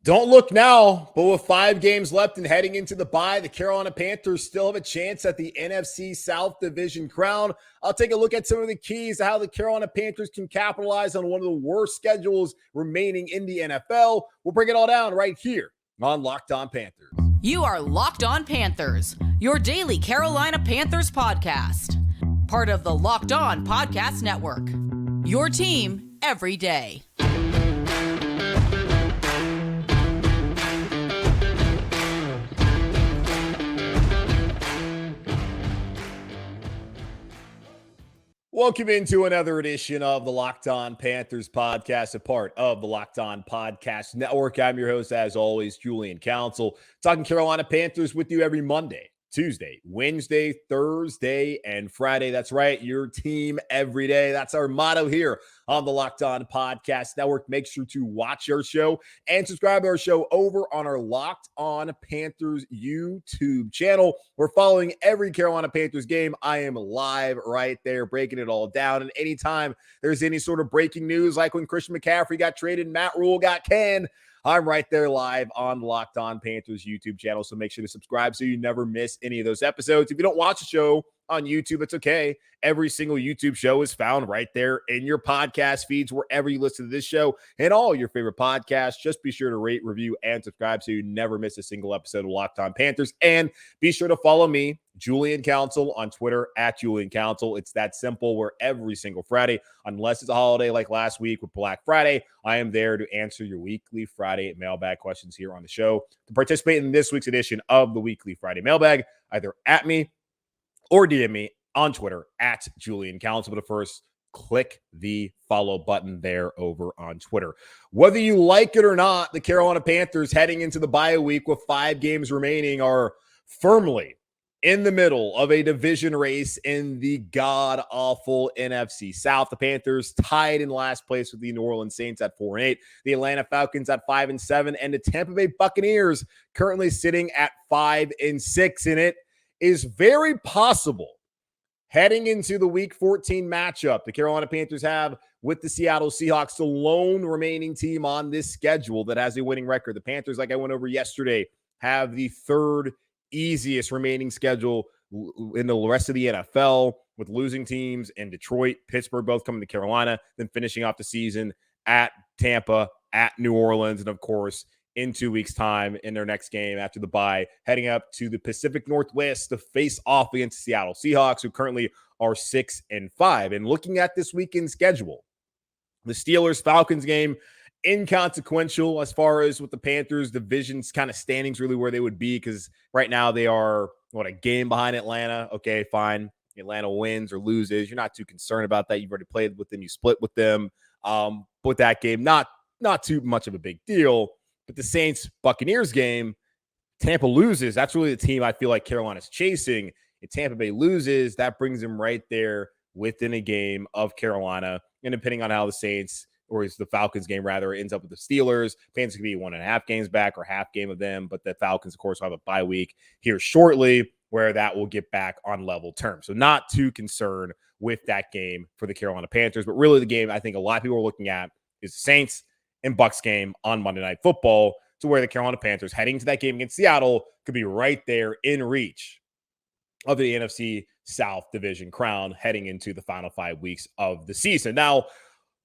Don't look now, but with 5 games left and heading into the bye, the Carolina Panthers still have a chance at the NFC South Division crown. I'll take a look at some of the keys to how the Carolina Panthers can capitalize on one of the worst schedules remaining in the NFL. We'll break it all down right here on Locked On Panthers. You are Locked On Panthers, your daily Carolina Panthers podcast. Part of the Locked On Podcast Network, your team every day. Welcome into another edition of the Locked On Panthers podcast, a part of the Locked On Podcast Network. I'm your host, as always, Julian Council, talking Carolina Panthers with you every Monday, Tuesday, Wednesday, Thursday, and Friday. That's right, your team every day. That's our motto here on the Locked On Podcast Network. Make sure to watch our show and subscribe to our show over on our Locked On Panthers YouTube channel. We're following every Carolina Panthers game. I am live right there, breaking it all down. And anytime there's any sort of breaking news, like when Christian McCaffrey got traded and Matt Rule got canned, I'm right there live on Locked On Panthers YouTube channel. So make sure to subscribe so you never miss any of those episodes. If you don't watch the show on YouTube, it's okay. Every single YouTube show is found right there in your podcast feeds, wherever you listen to this show and all your favorite podcasts. Just be sure to rate, review, and subscribe so you never miss a single episode of Locked On Panthers. And be sure to follow me, Julian Council, on Twitter at Julian Council. It's that simple, where every single Friday, unless it's a holiday like last week with Black Friday, I am there to answer your weekly Friday mailbag questions here on the show. To participate in this week's edition of the weekly Friday mailbag, either at me or DM me on Twitter at Julian Council. But first, click the follow button there over on Twitter. Whether you like it or not, the Carolina Panthers heading into the bye week with 5 games remaining are firmly in the middle of a division race in the god-awful NFC South. The Panthers tied in last place with the New Orleans Saints at 4-8, the Atlanta Falcons at 5-7, and the Tampa Bay Buccaneers currently sitting at 5-6. And it is very possible, heading into the Week 14 matchup the Carolina Panthers have with the Seattle Seahawks, the lone remaining team on this schedule that has a winning record. The Panthers, like I went over yesterday, have the third easiest remaining schedule in the rest of the NFL, with losing teams in Detroit, Pittsburgh, both coming to Carolina, then finishing off the season at Tampa, at New Orleans, and of course, in 2 weeks' time in their next game after the bye, heading up to the Pacific Northwest to face off against the Seattle Seahawks, who currently are 6-5. And looking at this weekend's schedule, the Steelers-Falcons game, inconsequential as far as with the Panthers division's kind of standings, really where they would be, because right now they are, a game behind Atlanta. Okay, fine. Atlanta wins or loses. You're not too concerned about that. You've already played with them. You split with them. But that game, not too much of a big deal. But the Saints-Buccaneers game, Tampa loses. That's really the team I feel like Carolina's chasing. If Tampa Bay loses, that brings them right there within a game of Carolina. And depending on how the Saints, or is the Falcons game rather, ends up with the Steelers, Panthers could be 1.5 games back or half game of them. But the Falcons, of course, will have a bye week here shortly, where that will get back on level terms. So not too concerned with that game for the Carolina Panthers. But really the game I think a lot of people are looking at is the Saints and Bucs game on Monday Night Football, to where the Carolina Panthers heading to that game against Seattle could be right there in reach of the NFC South Division crown heading into the final 5 weeks of the season. Now,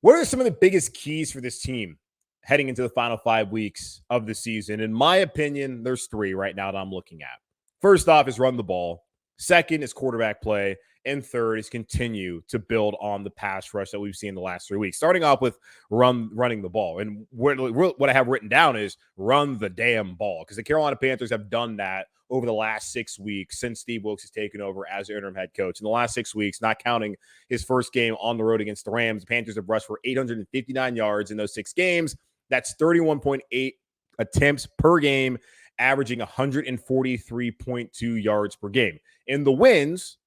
what are some of the biggest keys for this team heading into the final 5 weeks of the season? In my opinion, there's 3 right now that I'm looking at. First off is run the ball. Second is quarterback play. And third is continue to build on the pass rush that we've seen the last 3 weeks. Starting off with running the ball. And what I have written down is run the damn ball, because the Carolina Panthers have done that over the last 6 weeks since Steve Wilks has taken over as their interim head coach. In the last 6 weeks, not counting his first game on the road against the Rams, the Panthers have rushed for 859 yards in those 6 games. That's 31.8 attempts per game, averaging 143.2 yards per game. In the wins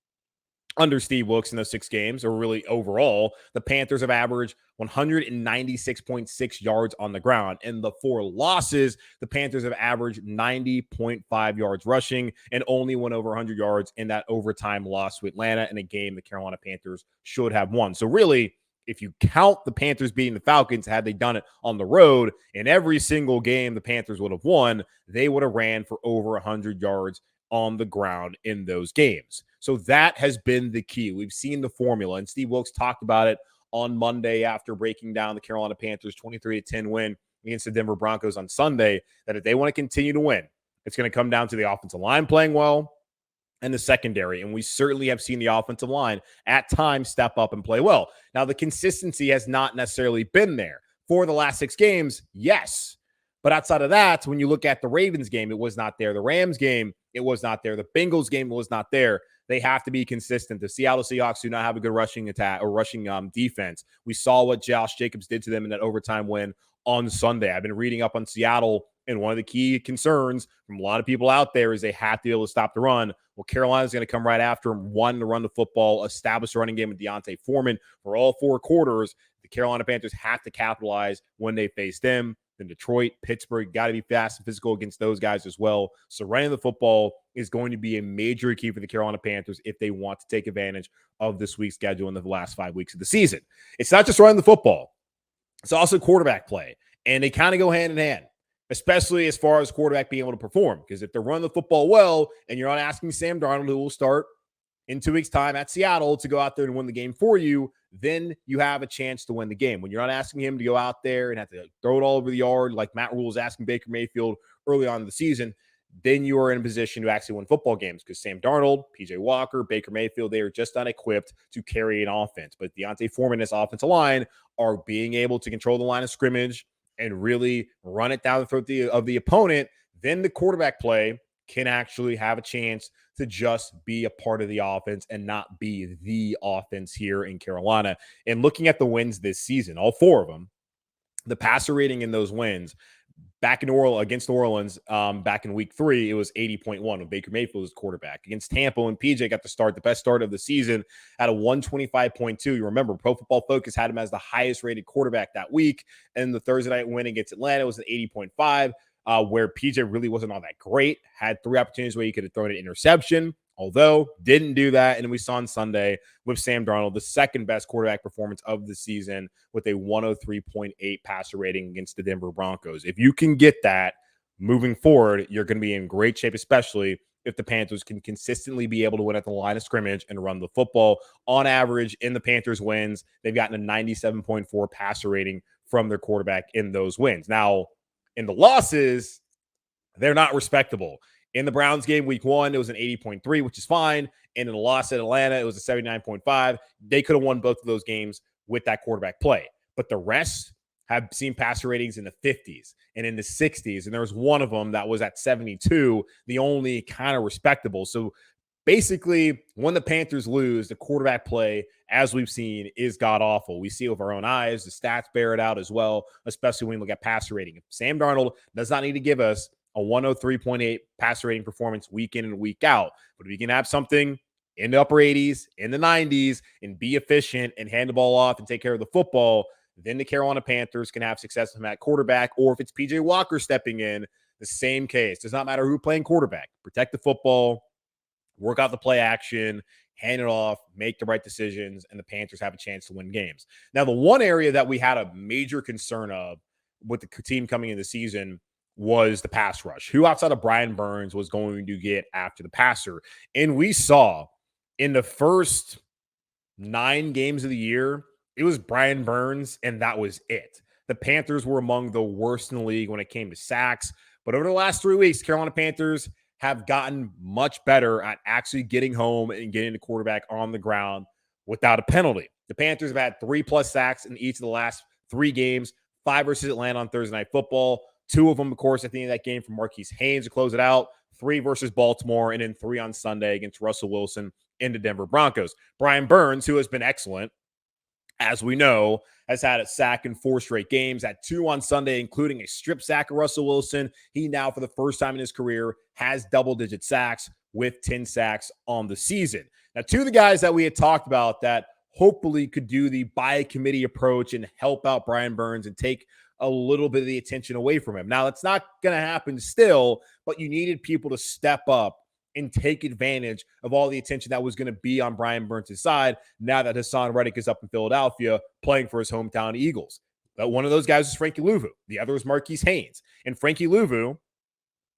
under Steve Wilks in those 6 games, or really overall, the Panthers have averaged 196.6 yards on the ground. In the 4 losses, the Panthers have averaged 90.5 yards rushing and only went over 100 yards in that overtime loss to Atlanta in a game the Carolina Panthers should have won. So really, if you count the Panthers beating the Falcons, had they done it on the road, in every single game the Panthers would have won, they would have ran for over 100 yards on the ground in those games. So that has been the key. We've seen the formula, and Steve Wilkes talked about it on Monday after breaking down the Carolina Panthers 23-10 win against the Denver Broncos on Sunday, that if they want to continue to win, it's going to come down to the offensive line playing well and the secondary. And we certainly have seen the offensive line at times step up and play well. Now, the consistency has not necessarily been there. For the last 6 games, yes. But outside of that, when you look at the Ravens game, it was not there. The Rams game, it was not there. The Bengals game was not there. They have to be consistent. The Seattle Seahawks do not have a good rushing attack or rushing defense. We saw what Josh Jacobs did to them in that overtime win on Sunday. I've been reading up on Seattle, and one of the key concerns from a lot of people out there is they have to be able to stop the run. Well, Carolina's going to come right after them, wanting to run the football, establish a running game with Deontay Foreman for all 4 quarters. The Carolina Panthers have to capitalize when they face them. Then Detroit, Pittsburgh, got to be fast and physical against those guys as well. So running the football is going to be a major key for the Carolina Panthers if they want to take advantage of this week's schedule in the last 5 weeks of the season. It's not just running the football. It's also quarterback play. And they kind of go hand in hand, especially as far as quarterback being able to perform. Because if they're running the football well and you're not asking Sam Darnold, who will start in 2 weeks' time at Seattle, to go out there and win the game for you, then you have a chance to win the game. When you're not asking him to go out there and have to throw it all over the yard like Matt Rule was asking Baker Mayfield early on in the season, then you are in a position to actually win football games, because Sam Darnold, PJ Walker, Baker Mayfield, they are just not equipped to carry an offense. But Deontay Foreman and this offensive line are being able to control the line of scrimmage and really run it down the throat of the opponent. Then the quarterback play can actually have a chance to just be a part of the offense and not be the offense here in Carolina. And looking at the wins this season, all 4 of them, the passer rating in those wins back in New Orleans, against New Orleans, back in week 3, it was 80.1 when Baker Mayfield was quarterback. Against Tampa, when PJ got the best start of the season at a 125.2. You remember, Pro Football Focus had him as the highest rated quarterback that week. And the Thursday night win against Atlanta was an 80.5. Where PJ really wasn't all that great. Had 3 opportunities where he could have thrown an interception, although didn't do that. And we saw on Sunday with Sam Darnold, the second best quarterback performance of the season with a 103.8 passer rating against the Denver Broncos. If you can get that moving forward, you're going to be in great shape, especially if the Panthers can consistently be able to win at the line of scrimmage and run the football. On average, in the Panthers wins, they've gotten a 97.4 passer rating from their quarterback in those wins. Now, in the losses, they're not respectable. In the Browns game, week 1, it was an 80.3, which is fine. And in the loss at Atlanta, it was a 79.5. They could have won both of those games with that quarterback play. But the rest have seen passer ratings in the 50s and in the 60s. And there was one of them that was at 72, the only kind of respectable. So basically, when the Panthers lose, the quarterback play, as we've seen, is god-awful. We see it with our own eyes. The stats bear it out as well, especially when we look at passer rating. Sam Darnold does not need to give us a 103.8 passer rating performance week in and week out. But if you can have something in the upper 80s, in the 90s, and be efficient and hand the ball off and take care of the football, then the Carolina Panthers can have success with him at quarterback. Or if it's PJ Walker stepping in, the same case. Does not matter who playing quarterback. Protect the football, work out the play action, hand it off, make the right decisions, and the Panthers have a chance to win games. Now, the one area that we had a major concern of with the team coming into the season was the pass rush. Who outside of Brian Burns was going to get after the passer? And we saw in the first 9 games of the year, it was Brian Burns, and that was it. The Panthers were among the worst in the league when it came to sacks. But over the last 3 weeks, Carolina Panthers have gotten much better at actually getting home and getting the quarterback on the ground without a penalty. The Panthers have had 3+ sacks in each of the last 3 games, 5 versus Atlanta on Thursday Night Football, 2 of them, of course, at the end of that game from Marquise Haynes to close it out, 3 versus Baltimore, and then 3 on Sunday against Russell Wilson and the Denver Broncos. Brian Burns, who has been excellent, as we know, has had a sack in 4 straight games, had 2 on Sunday, including a strip sack of Russell Wilson. He now, for the first time in his career, has double-digit sacks with 10 sacks on the season. Now, 2 of the guys that we had talked about that hopefully could do the by-committee approach and help out Brian Burns and take a little bit of the attention away from him. Now, it's not going to happen still, but you needed people to step up and take advantage of all the attention that was going to be on Brian Burns' side now that Hassan Reddick is up in Philadelphia playing for his hometown Eagles. But one of those guys was Frankie Louvu. The other was Marquise Haynes. And Frankie Louvu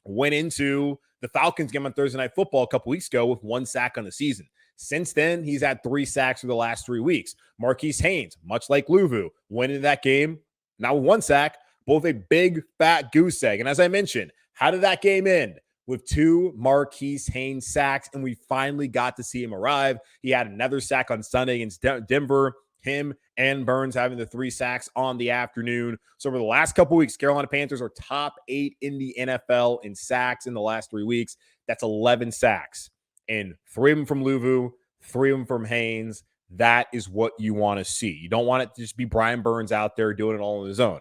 went into the Falcons game on Thursday Night Football a couple weeks ago with 1 sack on the season. Since then, he's had 3 sacks for the last 3 weeks. Marquise Haynes, much like Louvu, went into that game now with 1 sack, both a big, fat goose egg. And as I mentioned, how did that game end? With 2 Marquise Haynes sacks, and we finally got to see him arrive. He had another sack on Sunday against Denver. Him and Burns having the 3 sacks on the afternoon. So over the last couple weeks, Carolina Panthers are top 8 in the NFL in sacks in the last 3 weeks. That's 11 sacks. And 3 of them from Louvu, 3 of them from Haynes. That is what you want to see. You don't want it to just be Brian Burns out there doing it all on his own.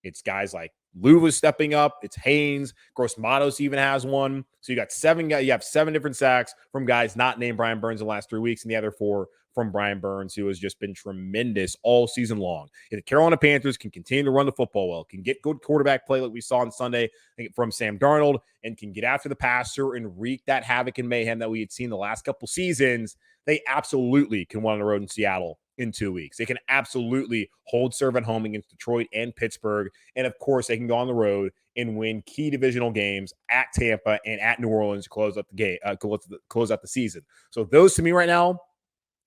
It's guys like Louvu stepping up. It's Haynes. Gross Matos even has one. So you got 7 guys. You have 7 different sacks from guys not named Brian Burns in the last 3 weeks, and the other 4 from Brian Burns, who has just been tremendous all season long. If the Carolina Panthers can continue to run the football well, can get good quarterback play like we saw on Sunday from Sam Darnold, and can get after the passer and wreak that havoc and mayhem that we had seen the last couple seasons, they absolutely can win on the road in Seattle in 2 weeks. They can absolutely hold serve at home against Detroit and Pittsburgh. And of course, they can go on the road and win key divisional games at Tampa and at New Orleans to close out the game, close out the season. So those to me right now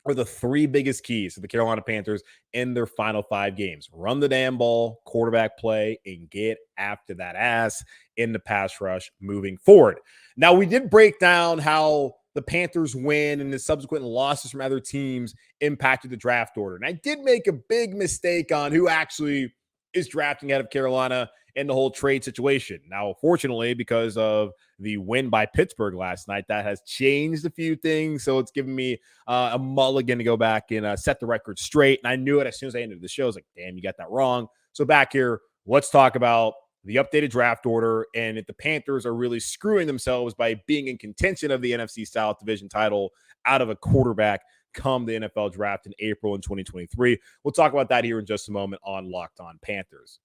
are the 3 biggest keys to the Carolina Panthers in their final 5 games. Run the damn ball, quarterback play, and get after that ass in the pass rush moving forward. Now, we did break down how the Panthers win and the subsequent losses from other teams impacted the draft order. And I did make a big mistake on who actually is drafting out of Carolina and the whole trade situation. Now, fortunately, because of the win by Pittsburgh last night, that has changed a few things. So it's given me a mulligan to go back and set the record straight. And I knew it as soon as I ended the show. I was like, damn, you got that wrong. So back here, let's talk about the updated draft order and if the Panthers are really screwing themselves by being in contention of the NFC South division title out of a quarterback come the NFL draft in April in 2023. We'll talk about that here in just a moment on Locked On Panthers.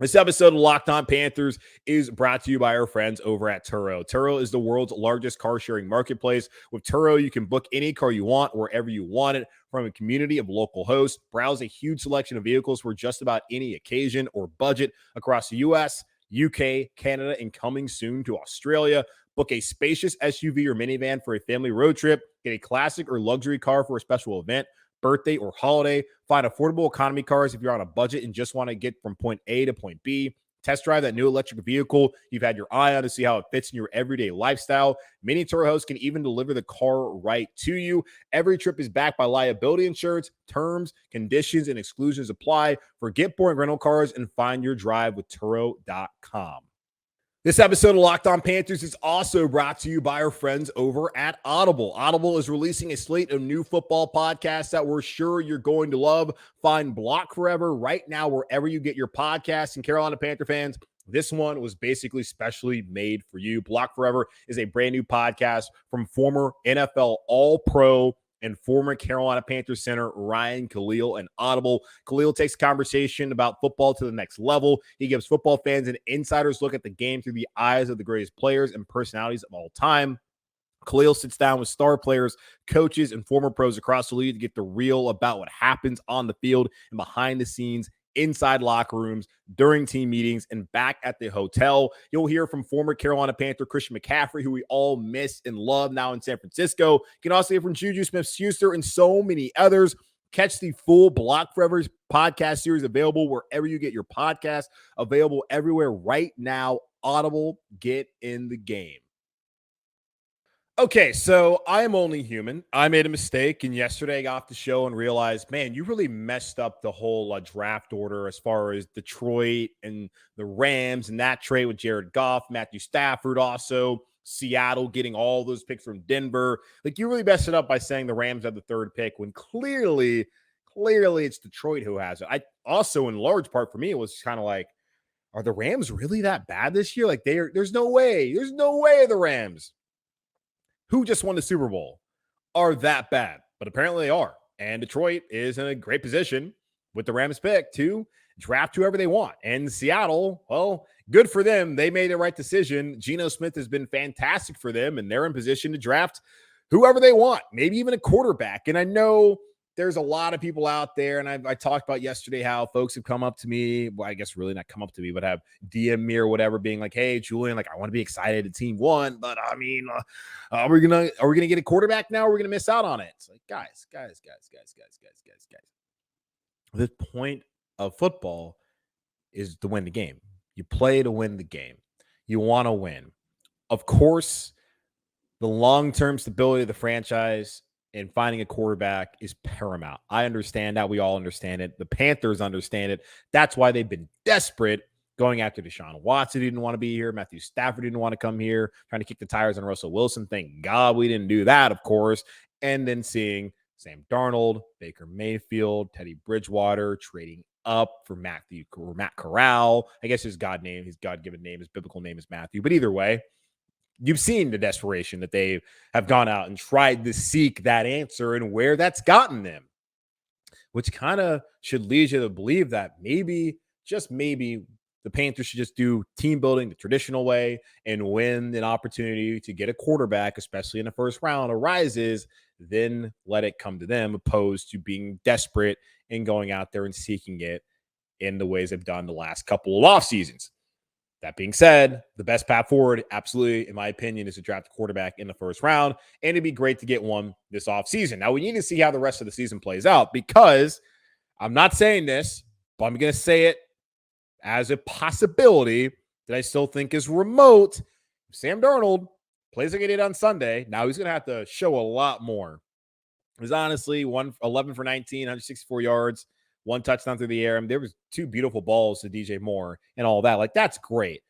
This episode of Locked On Panthers is brought to you by our friends over at Turo. Turo is the world's largest car-sharing marketplace. With Turo, you can book any car you want wherever you want it from a community of local hosts. Browse a huge selection of vehicles for just about any occasion or budget across the U.S., UK, Canada, and coming soon to Australia. Book a spacious SUV or minivan for a family road trip. Get a classic or luxury car for a special event, birthday, or holiday. Find affordable economy cars if you're on a budget and just want to get from point A to point B. Test drive that new electric vehicle you've had your eye on to see how it fits in your everyday lifestyle. Many Turo hosts can even deliver the car right to you. Every trip is backed by liability insurance. Terms, conditions, and exclusions apply. Forget boring rental cars and find your drive with Turo.com. This episode of Locked On Panthers is also brought to you by our friends over at Audible. Audible is releasing a slate of new football podcasts that we're sure you're going to love. Find Block Forever right now wherever you get your podcasts. And Carolina Panther fans, this one was basically specially made for you. Block Forever is a brand new podcast from former NFL All-Pro and former Carolina Panthers center Ryan Khalil and Audible. Khalil takes the conversation about football to the next level. He gives football fans an insider's look at the game through the eyes of the greatest players and personalities of all time. Khalil sits down with star players, coaches, and former pros across the league to get the real about what happens on the field and behind the scenes, inside locker rooms, during team meetings, and back at the hotel. You'll hear from former Carolina Panther Christian McCaffrey, who we all miss and love now in San Francisco. You can also hear from Juju Smith-Schuster and so many others. Catch the full Block Forever podcast series available wherever you get your podcast, available everywhere right now. Audible, get in the game. Okay, so I am only human. I made a mistake, and yesterday I got off the show and realized, man, you really messed up the whole draft order as far as Detroit and the Rams and that trade with Jared Goff, Matthew Stafford, also Seattle getting all those picks from Denver. Like, you really messed it up by saying the Rams had the 3rd pick when clearly it's Detroit who has it. I also, in large part for me, it was kind of like, are the Rams really that bad this year? Like, there's no way the Rams, who just won the Super Bowl, are that bad. But apparently they are. And Detroit is in a great position with the Rams pick to draft whoever they want. And Seattle, well, good for them. They made the right decision. Geno Smith has been fantastic for them, and they're in position to draft whoever they want, maybe even a quarterback. And I know there's a lot of people out there, and I talked about yesterday how folks have come up to me. Well, I guess really not come up to me, but have DM me or whatever, being like, "Hey, Julian, like I want to be excited at team one, but I mean, are we gonna get a quarterback now? Or are we gonna miss out on it?" It's like, guys. The point of football is to win the game. You play to win the game. You want to win. Of course, the long-term stability of the franchise and finding a quarterback is paramount. I understand that. We all understand it. The Panthers understand it. That's why they've been desperate going after Deshaun Watson. Didn't want to be here. Matthew Stafford didn't want to come here, trying to kick the tires on Russell Wilson. Thank God we didn't do that, of course. And then seeing Sam Darnold, Baker Mayfield, Teddy Bridgewater trading up for Matt Corral. I guess his God-given name, his biblical name is Matthew. But either way, you've seen the desperation that they have gone out and tried to seek that answer and where that's gotten them, which kind of should lead you to believe that maybe, just maybe, the Panthers should just do team building the traditional way, and when an opportunity to get a quarterback, especially in the first round, arises, then let it come to them, opposed to being desperate and going out there and seeking it in the ways they've done the last couple of off seasons. That being said, the best path forward, absolutely, in my opinion, is to draft a quarterback in the first round, and it'd be great to get one this offseason. Now, we need to see how the rest of the season plays out, because I'm not saying this, but I'm going to say it as a possibility that I still think is remote. If Sam Darnold plays like he did on Sunday, now he's going to have to show a lot more. It was honestly 11 for 19, 164 yards, one touchdown through the air. I mean, there was two beautiful balls to DJ Moore and all that. Like, that's great.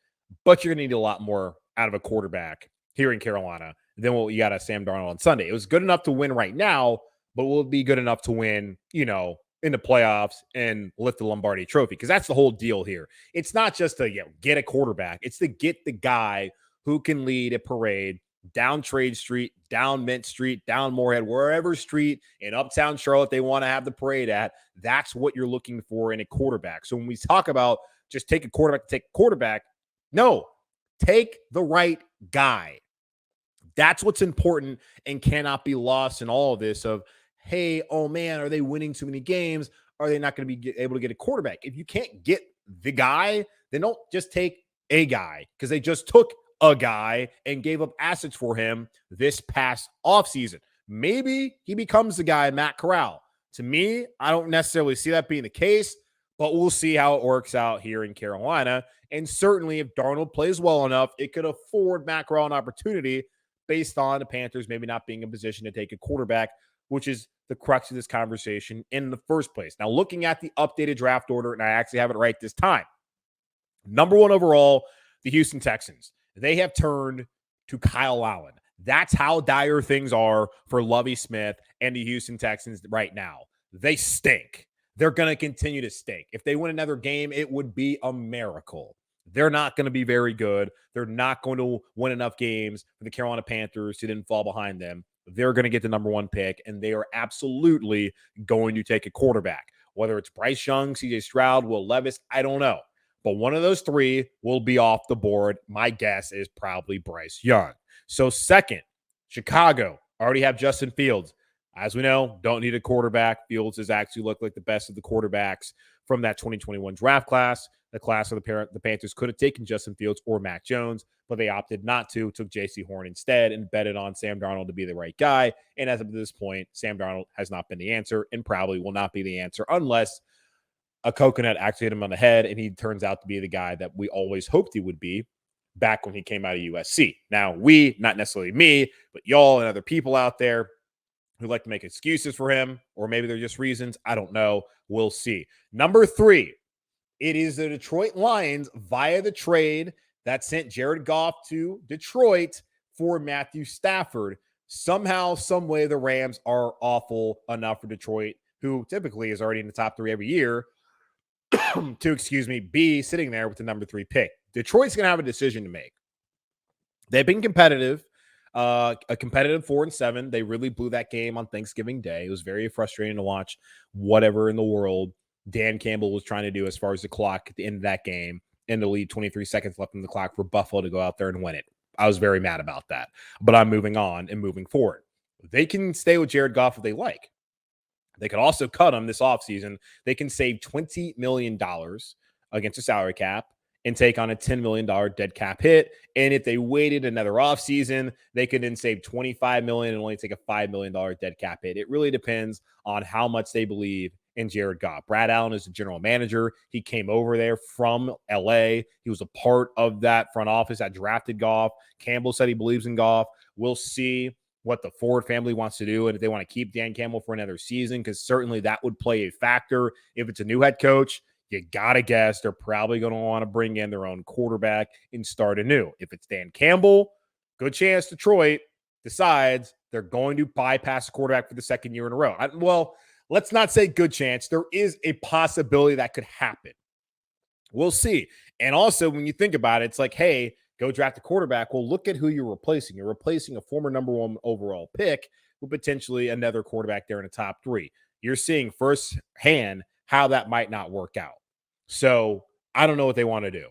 But you're going to need a lot more out of a quarterback here in Carolina than what you got at Sam Darnold on Sunday. It was good enough to win right now, but will it be good enough to win, in the playoffs and lift the Lombardi trophy? Because that's the whole deal here. It's not just to get a quarterback. It's to get the guy who can lead a parade down Trade Street, down Mint Street, down Moorhead, wherever street in Uptown Charlotte they want to have the parade at. That's what you're looking for in a quarterback. So when we talk about just take a quarterback, no, take the right guy. That's what's important and cannot be lost in all of this of, hey, oh man, are they winning too many games? Are they not going to be able to get a quarterback? If you can't get the guy, then don't just take a guy, because they just took a guy and gave up assets for him this past offseason. Maybe he becomes the guy, Matt Corral. To me, I don't necessarily see that being the case, but we'll see how it works out here in Carolina. And certainly if Darnold plays well enough, it could afford Matt Corral an opportunity based on the Panthers maybe not being in position to take a quarterback, which is the crux of this conversation in the first place. Now, looking at the updated draft order, and I actually have it right this time. Number one overall, the Houston Texans. They have turned to Kyle Allen. That's how dire things are for Lovie Smith and the Houston Texans right now. They stink. They're going to continue to stink. If they win another game, it would be a miracle. They're not going to be very good. They're not going to win enough games for the Carolina Panthers to then fall behind them. They're going to get the number one pick, and they are absolutely going to take a quarterback. Whether it's Bryce Young, CJ Stroud, Will Levis, I don't know. But one of those three will be off the board. My guess is probably Bryce Young. So second, Chicago already have Justin Fields. As we know, don't need a quarterback. Fields has actually looked like the best of the quarterbacks from that 2021 draft class. The class of the Panthers could have taken Justin Fields or Mac Jones, but they opted not to, took J.C. Horn instead and betted on Sam Darnold to be the right guy. And as of this point, Sam Darnold has not been the answer and probably will not be the answer unless a coconut actually hit him on the head and he turns out to be the guy that we always hoped he would be back when he came out of USC. Now, we, not necessarily me, but y'all and other people out there who like to make excuses for him, or maybe they're just reasons, I don't know. We'll see. Number three, it is the Detroit Lions via the trade that sent Jared Goff to Detroit for Matthew Stafford. Somehow, some way, the Rams are awful enough for Detroit, who typically is already in the top three every year, to, be sitting there with the number three pick. Detroit's going to have a decision to make. They've been competitive, a competitive 4-7. They really blew that game on Thanksgiving Day. It was very frustrating to watch whatever in the world Dan Campbell was trying to do as far as the clock at the end of that game. in the lead, 23 seconds left in the clock for Buffalo to go out there and win it. I was very mad about that, but I'm moving on and moving forward. They can stay with Jared Goff if they like. They could also cut him this offseason. They can save $20 million against a salary cap and take on a $10 million dead cap hit. And if they waited another offseason, they could then save $25 million and only take a $5 million dead cap hit. It really depends on how much they believe in Jared Goff. Brad Allen is the general manager. He came over there from LA. He was a part of that front office that drafted Goff. Campbell said he believes in Goff. We'll see what the Ford family wants to do and if they want to keep Dan Campbell for another season, because certainly that would play a factor. If it's a new head coach, you got to guess they're probably going to want to bring in their own quarterback and start anew. If it's Dan Campbell, good chance Detroit decides they're going to bypass the quarterback for the second year in a row. Well, let's not say good chance. There is a possibility that could happen. We'll see. And also, when you think about it, it's like, hey, go draft a quarterback. Well, look at who you're replacing. You're replacing a former number 1 overall pick with potentially another quarterback there in the top 3. You're seeing firsthand how that might not work out. So I don't know what they want to do.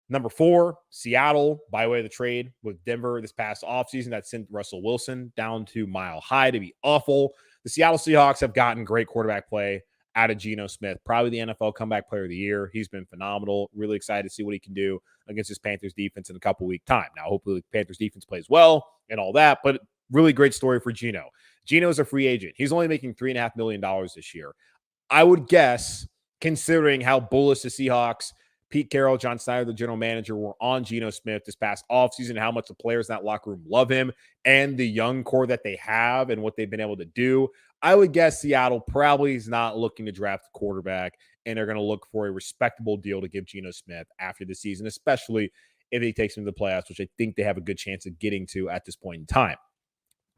Number 4, Seattle, by way of the trade with Denver this past offseason, that sent Russell Wilson down to Mile High to be awful. The Seattle Seahawks have gotten great quarterback play out of Geno Smith, probably the NFL comeback player of the year. He's been phenomenal. Really excited to see what he can do against this Panthers defense in a couple week time. Now, hopefully the Panthers defense plays well and all that, but really great story for Geno. Geno is a free agent. He's only making $3.5 million this year. I would guess, considering how bullish the Seahawks, Pete Carroll, John Snyder, the general manager, were on Geno Smith this past offseason, how much the players in that locker room love him and the young core that they have and what they've been able to do, I would guess Seattle probably is not looking to draft a quarterback, and they're going to look for a respectable deal to give Geno Smith after the season, especially if he takes them to the playoffs, which I think they have a good chance of getting to at this point in time.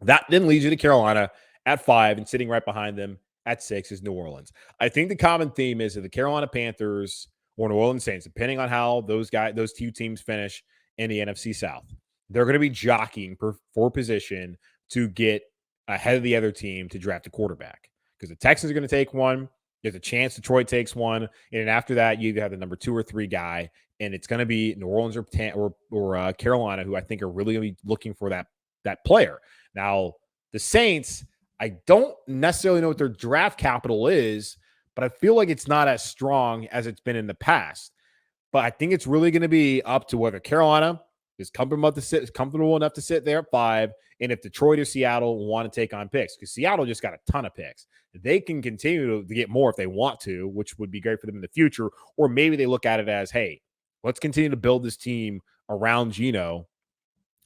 That then leads you to Carolina at 5, and sitting right behind them at 6 is New Orleans. I think the common theme is that the Carolina Panthers or New Orleans Saints, depending on how those two teams finish in the NFC South, they're going to be jockeying for position to get ahead of the other team to draft a quarterback, because the Texans are going to take one. There's a chance Detroit takes one. And after that, you either have the number 2 or 3 guy, and it's going to be New Orleans or Carolina, who I think are really going to be looking for that player. Now, the Saints, I don't necessarily know what their draft capital is, but I feel like it's not as strong as it's been in the past. But I think it's really going to be up to whether Carolina is comfortable enough to sit there at 5, and if Detroit or Seattle want to take on picks, because Seattle just got a ton of picks. They can continue to get more if they want to, which would be great for them in the future. Or maybe they look at it as, hey, let's continue to build this team around Geno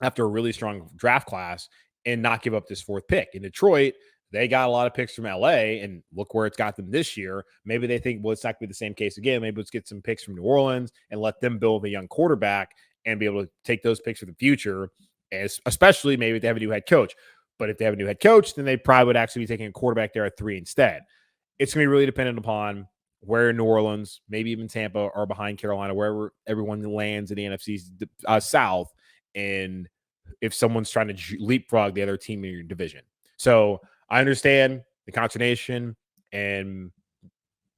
after a really strong draft class and not give up this 4th pick. In Detroit, they got a lot of picks from LA, and look where it's got them this year. Maybe they think, well, it's not going to be the same case again. Maybe let's get some picks from New Orleans and let them build a young quarterback and be able to take those picks for the future, especially maybe if they have a new head coach. But if they have a new head coach, then they probably would actually be taking a quarterback there at 3 instead. It's going to be really dependent upon where New Orleans, maybe even Tampa, are behind Carolina, wherever everyone lands in the NFC South, and if someone's trying to leapfrog the other team in your division. So I understand the consternation and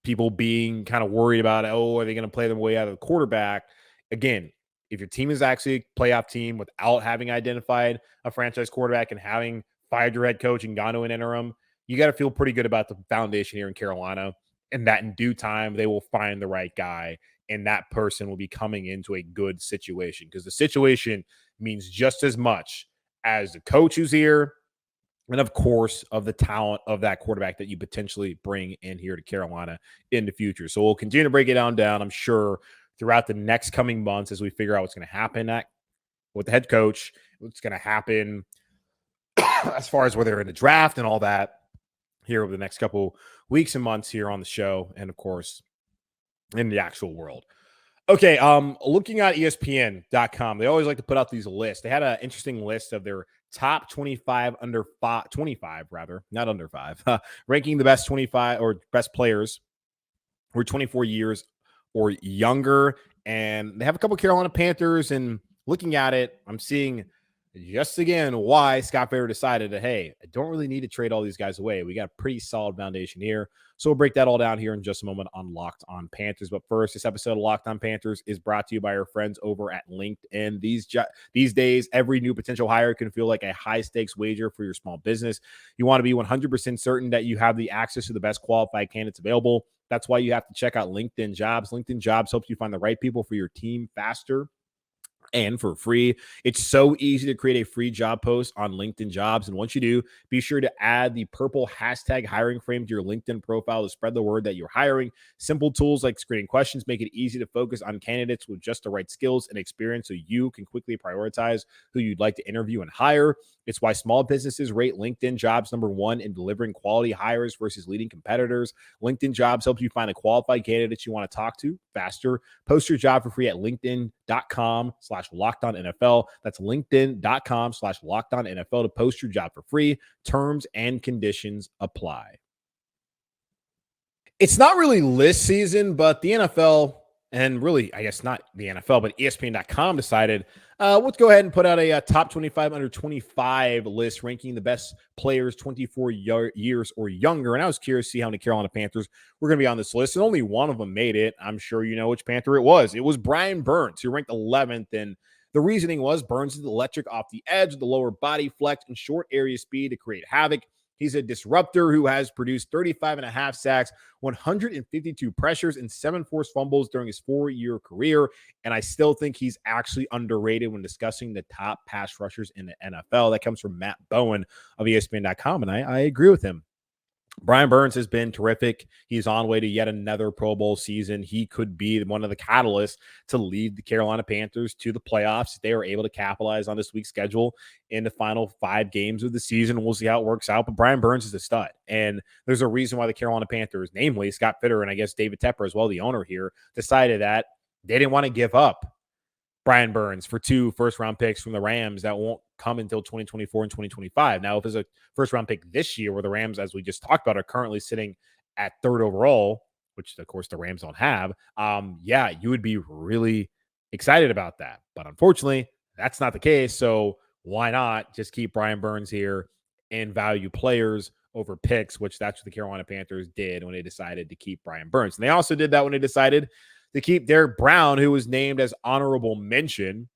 people being kind of worried about, oh, are they going to play them way out of the quarterback? Again, if your team is actually a playoff team without having identified a franchise quarterback and having fired your head coach and gone to an interim, you got to feel pretty good about the foundation here in Carolina, and that in due time they will find the right guy, and that person will be coming into a good situation, because the situation means just as much as the coach who's here and, of course, of the talent of that quarterback that you potentially bring in here to Carolina in the future. So we'll continue to break it down, I'm sure, throughout the next coming months as we figure out what's going to happen with the head coach, what's going to happen as far as whether they're in the draft and all that here over the next couple weeks and months here on the show, and, of course, in the actual world. Okay, looking at ESPN.com, they always like to put out these lists. They had an interesting list of their top 25 under 5, 25 rather, not under 5, ranking the best 25 or best players who are 24 years or younger. And they have a couple Carolina Panthers, and looking at it, I'm seeing just again why Scott Fitterer decided that, hey, I don't really need to trade all these guys away. We got a pretty solid foundation here. So we'll break that all down here in just a moment on Locked On Panthers. But first, this episode of Locked On Panthers is brought to you by our friends over at LinkedIn. These days, every new potential hire can feel like a high-stakes wager for your small business. You want to be 100% certain that you have the access to the best qualified candidates available. That's why you have to check out LinkedIn Jobs. LinkedIn Jobs helps you find the right people for your team faster and for free. It's so easy to create a free job post on LinkedIn Jobs. And once you do, be sure to add the purple hashtag hiring frame to your LinkedIn profile to spread the word that you're hiring. Simple tools like screening questions make it easy to focus on candidates with just the right skills and experience so you can quickly prioritize who you'd like to interview and hire. It's why small businesses rate LinkedIn Jobs #1 in delivering quality hires versus leading competitors. LinkedIn Jobs helps you find a qualified candidate you want to talk to faster. Post your job for free at linkedin.com/LockedOnNFL. That's linkedin.com/LockedOnNFL to post your job for free. Terms and conditions apply. It's not really list season, but the NFL, and really, I guess not the NFL, but ESPN.com decided, let's go ahead and put out a top 25 under 25 list ranking the best players 24 years or younger. And I was curious to see how many Carolina Panthers were going to be on this list, and only one of them made it. I'm sure you know which Panther it was. It was Brian Burns, who ranked 11th. And the reasoning was Burns is electric off the edge with the lower body flex and short area speed to create havoc. He's a disruptor who has produced 35.5 sacks, 152 pressures, and 7 forced fumbles during his 4-year career. And I still think he's actually underrated when discussing the top pass rushers in the NFL. That comes from Matt Bowen of ESPN.com, and I agree with him. Brian Burns has been terrific. He's on way to yet another Pro Bowl season. He could be one of the catalysts to lead the Carolina Panthers to the playoffs. They are able to capitalize on this week's schedule in the final 5 games of the season. We'll see how it works out. But Brian Burns is a stud. And there's a reason why the Carolina Panthers, namely Scott Fitterer and I guess David Tepper as well, the owner here, decided that they didn't want to give up Brian Burns for 2 first-round picks from the Rams that won't come until 2024 and 2025. Now, if it's a first-round pick this year where the Rams, as we just talked about, are currently sitting at 3rd overall, which, of course, the Rams don't have, you would be really excited about that. But unfortunately, that's not the case. So why not just keep Brian Burns here and value players over picks, which that's what the Carolina Panthers did when they decided to keep Brian Burns. And they also did that when they decided to keep Derrick Brown, who was named as honorable mention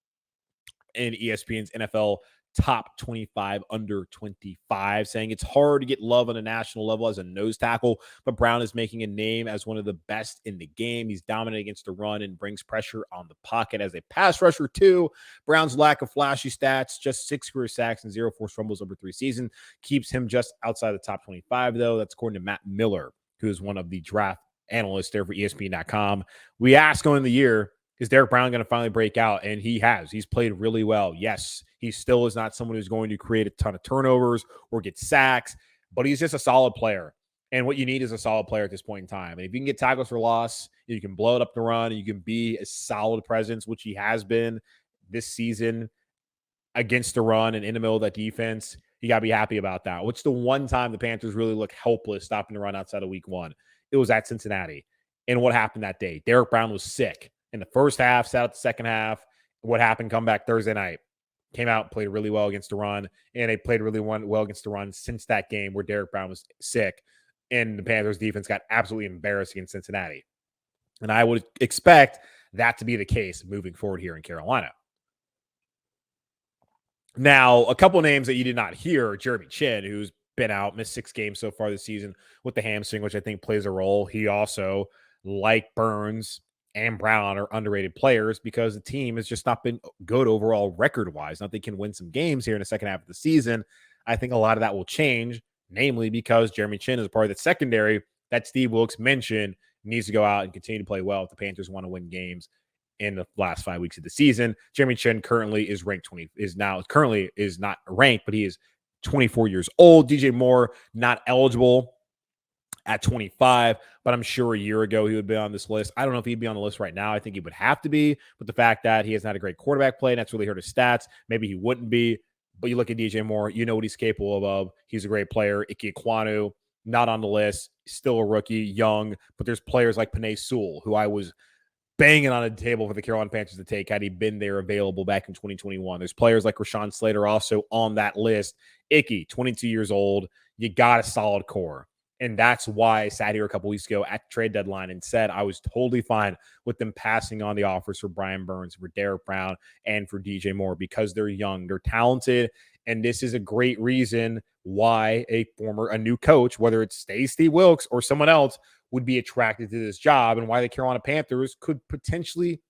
in ESPN's NFL top 25 under 25, saying it's hard to get love on a national level as a nose tackle, but Brown is making a name as one of the best in the game. He's dominant against the run and brings pressure on the pocket as a pass rusher too. Brown's lack of flashy stats, just 6 career sacks and 0 forced fumbles over 3 seasons, keeps him just outside the top 25, though. That's according to Matt Miller, who is one of the draft analyst there for ESPN.com. We asked going into the year, is Derrick Brown going to finally break out? And he has. He's played really well. Yes, he still is not someone who's going to create a ton of turnovers or get sacks, but he's just a solid player. And what you need is a solid player at this point in time. And if you can get tackles for loss, you can blow it up the run, and you can be a solid presence, which he has been this season against the run and in the middle of that defense, you got to be happy about that. What's the one time the Panthers really look helpless stopping the run outside of week 1? It was at Cincinnati. And what happened that day? Derrick Brown was sick in the first half, sat out the second half. What happened? Come back Thursday night. Came out, played really well against the run, and they played really well against the run since that game where Derrick Brown was sick, and the Panthers defense got absolutely embarrassed against Cincinnati. And I would expect that to be the case moving forward here in Carolina. Now, a couple names that you did not hear, Jeremy Chinn, who's been out, missed 6 games so far this season with the hamstring, which I think plays a role. He also, like Burns and Brown, are underrated players because the team has just not been good overall record-wise. Now, they can win some games here in the second half of the season. I think a lot of that will change, namely because Jeremy Chinn is a part of the secondary that Steve Wilks mentioned needs to go out and continue to play well if the Panthers want to win games in the last 5 weeks of the season. Jeremy Chinn currently is not ranked, but he is 24 years old. DJ Moore, not eligible at 25, but I'm sure a year ago he would be on this list. I don't know if he'd be on the list right now. I think he would have to be, but the fact that he hasn't had a great quarterback play, and that's really hurt his stats, maybe he wouldn't be. But you look at DJ Moore, you know what he's capable of. He's a great player. Ike Ekwonu, not on the list, still a rookie, young, but there's players like Penei Sewell, who I was banging on a table for the Carolina Panthers to take had he been there available back in 2021. There's players like Rashawn Slater also on that list. Icky, 22 years old. You got a solid core. And that's why I sat here a couple weeks ago at the trade deadline and said I was totally fine with them passing on the offers for Brian Burns, for Derrick Brown, and for DJ Moore because they're young, they're talented, and this is a great reason why a new coach, whether it's Steve Wilkes or someone else, would be attracted to this job and why the Carolina Panthers could potentially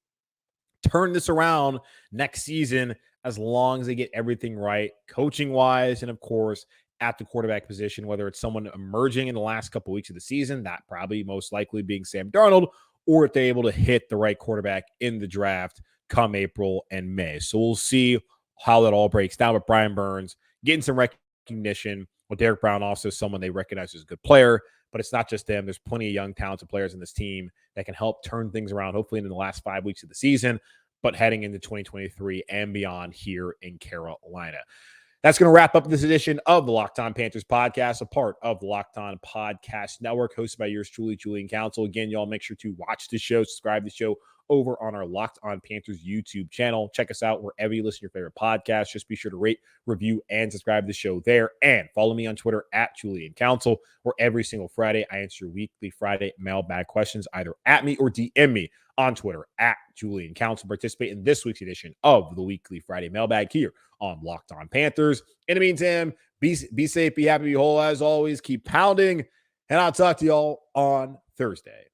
turn this around next season as long as they get everything right, coaching-wise, and of course, at the quarterback position, whether it's someone emerging in the last couple weeks of the season, that probably most likely being Sam Darnold, or if they're able to hit the right quarterback in the draft come April and May. So we'll see how that all breaks down with Brian Burns getting some recognition. Well, Derrick Brown also someone they recognize as a good player, but it's not just them. There's plenty of young, talented players in this team that can help turn things around, hopefully in the last 5 weeks of the season, but heading into 2023 and beyond here in Carolina. That's going to wrap up this edition of the Locked On Panthers podcast, a part of the Locked On Podcast Network, hosted by yours truly, Julian Council. Again, y'all make sure to watch the show, subscribe to the show over on our Locked On Panthers YouTube channel. Check us out wherever you listen to your favorite podcasts. Just be sure to rate, review, and subscribe to the show there. And follow me on Twitter at Julian Council, where every single Friday I answer your weekly Friday mailbag questions, either at me or DM me on Twitter at Julian Council. Participate in this week's edition of the weekly Friday mailbag here on Locked On Panthers. In the meantime, be safe, be happy, be whole as always. Keep pounding, and I'll talk to y'all on Thursday.